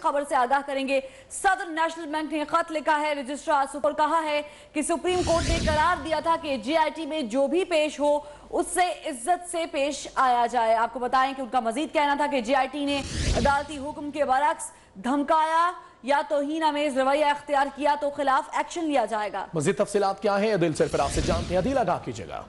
खबर से आगाह करेंगे। सदर नेशनल बैंक ने खत लिखा है रजिस्ट्रार सुपर, कहा है कि सुप्रीम कोर्ट ने करार दिया था कि जेआईटी में जो भी पेश हो उससे इज्जत से पेश आया जाए। आपको बताएं कि उनका मजीद कहना था कि जेआईटी ने अदालती हुक्म के बरक्स धमकाया या तौहीन आमेज रवैया इख्तियार किया तो खिलाफ एक्शन लिया जाएगा। मजीद तफसीलात क्या है अदिल सरफराज से जानते हैं। अदिल, आगाह कीजिएगा।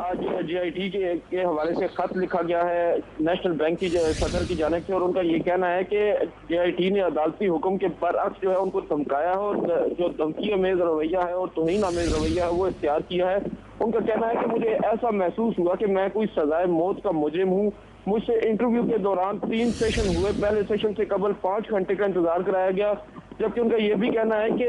आज जेआईटी के हवाले से खत लिखा गया है नेशनल बैंक की सदर की जानिब से, और उनका ये कहना है कि जेआईटी ने अदालती हुक्म के बरअक्स जो है उनको धमकाया है और जो धमकी अमेज रवैया है और तौहीन आमेज रवैया है वो इख्तियार किया है। उनका कहना है कि मुझे ऐसा महसूस हुआ कि मैं कोई सजाए मौत का मुजरिम हूँ। मुझसे इंटरव्यू के दौरान 3 सेशन हुए, पहले सेशन से कबल 5 घंटे का इंतजार कराया गया, जबकि उनका ये भी कहना है कि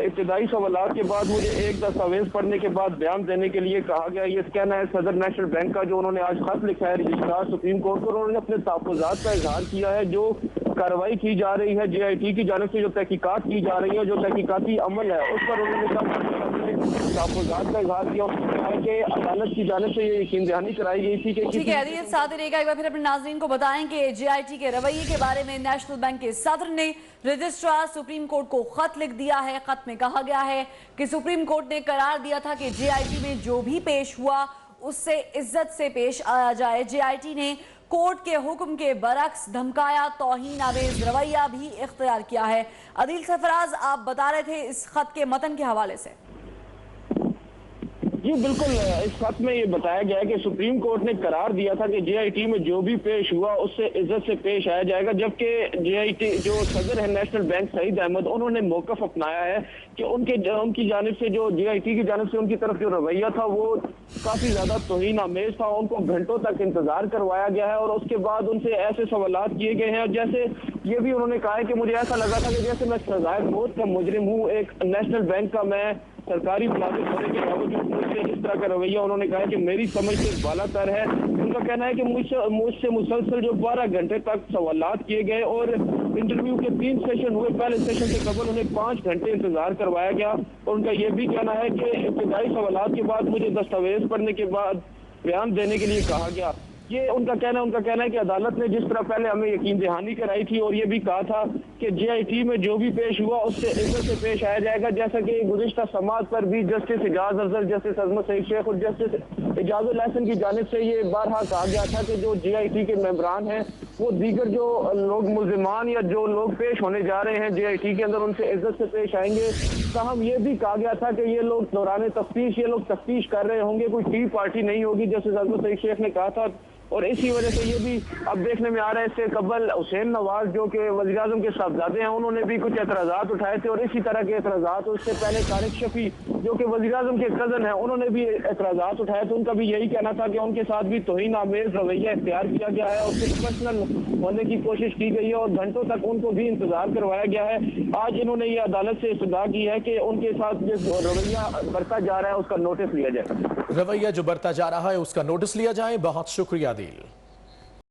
इब्तिदाई सवालात के बाद मुझे एक दस्तावेज पढ़ने के बाद बयान देने के लिए कहा गया। ये कहना है सदर नेशनल बैंक का, जो उन्होंने आज खत लिखा है रजिस्ट्रार सुप्रीम कोर्ट को। उन्होंने अपने तहफ़्फ़ुज़ात का इजहार किया है जो कार्रवाई की जा रही है जेआईटी की जानिब से, जो तहकीकात की जा रही है, जो तहकीकाती अमल है उस पर उन्होंने तहफ़्फ़ुज़ात का इजहार किया कि अदालत की जानिब से ये यकीन दहानी कराई गई थी कि ठीक है, साथ ही रहेगा। एक बार फिर अपने नाज़रीन को बताएं कि जेआईटी के रवैये के बारे में नेशनल बैंक के सदर ने रजिस्ट्रार सुप्रीम कोर्ट को खत लिख दिया है। खत में कहा गया है कि सुप्रीम कोर्ट ने करार दिया था कि जेआईटी में जो भी पेश हुआ उससे इज्जत से पेश आया जाए। जेआईटी ने कोर्ट के हुक्म के बरक्स धमकाया, तौहीन आमेज रवैया भी इख्तियार किया है। अदील सरफराज, आप बता रहे थे इस खत के मतन के हवाले से। जी बिल्कुल, इस खत में ये बताया गया है कि सुप्रीम कोर्ट ने करार दिया था कि जेआईटी में जो भी पेश हुआ उससे इज्जत से पेश आया जाएगा, जबकि जेआईटी जो सदर है नेशनल बैंक सईद अहमद, उन्होंने मौकफ अपनाया है कि उनकी जानिब से जो जेआईटी की जानिब से उनकी तरफ जो रवैया था वो काफी ज्यादा तौहीन आमेज था। उनको घंटों तक इंतजार करवाया गया है और उसके बाद उनसे ऐसे सवालात किए गए हैं और जैसे ये भी उन्होंने कहा है कि मुझे ऐसा लगा था कि जैसे मैं सजाए मौत का मुजरिम हूँ। एक नेशनल बैंक का मैं सरकारी मुलाजिम होने के बावजूद मुझसे इस तरह का रवैया, उन्होंने कहा है कि मेरी समझ से बालातर है। उनका कहना है कि मुझसे मुसलसल जो 12 घंटे तक सवालात किए गए और इंटरव्यू के 3 सेशन हुए, पहले सेशन से कबल उन्हें 5 घंटे इंतजार करवाया गया। और उनका यह भी कहना है कि इब्तिदाई सवालात के बाद मुझे दस्तावेज पढ़ने के बाद बयान देने के लिए कहा गया। ये उनका कहना है कि अदालत ने जिस तरह पहले हमें यकीन दहानी कराई थी और ये भी कहा था कि जेआईटी में जो भी पेश हुआ उससे इज्जत से पेश आया जाएगा, जैसा कि गुज़िश्ता समाअत पर भी जस्टिस इजाज अफजल, जस्टिस अजमत सईद शेख और जस्टिस इजाजुल हसन की जानिब से ये बारहा कहा गया था कि जो जेआईटी के मेंबरान हैं वो दीगर जो लोग मुल्जिमान या जो लोग पेश होने जा रहे हैं जेआईटी के अंदर उनसे इज्जत से पेश आएंगे। ताहम ये भी कहा गया था कि ये लोग दौरान तफ्तीश ये लोग तफ्तीश कर रहे होंगे, कोई टी पार्टी नहीं होगी, जस्टिस अजमत सईद शेख ने कहा था। और इसी वजह से ये भी अब देखने में आ रहा है, इससे कबल हुसैन नवाज जो कि वज़ीर आज़म के साहबजादे हैं उन्होंने भी कुछ एतराज़ात उठाए थे और इसी तरह के एतराज़ात, उससे पहले तारिक शफी जो कि वज़ीर आज़म के कज़न हैं उन्होंने भी एतराज़ात उठाए थे। उनका भी यही कहना था कि उनके साथ भी तौहीन आमेज रवैया इख्तियार किया गया है और प्रोफेशनल होने की कोशिश की गई है और घंटों तक उनको भी इंतजार करवाया गया है। आज इन्होंने ये अदालत से इस्तदा की है कि उनके साथ जो रवैया बरता जा रहा है उसका नोटिस लिया जाए। रवैया जो बरता जा रहा है उसका नोटिस लिया जाए। बहुत शुक्रिया दिल।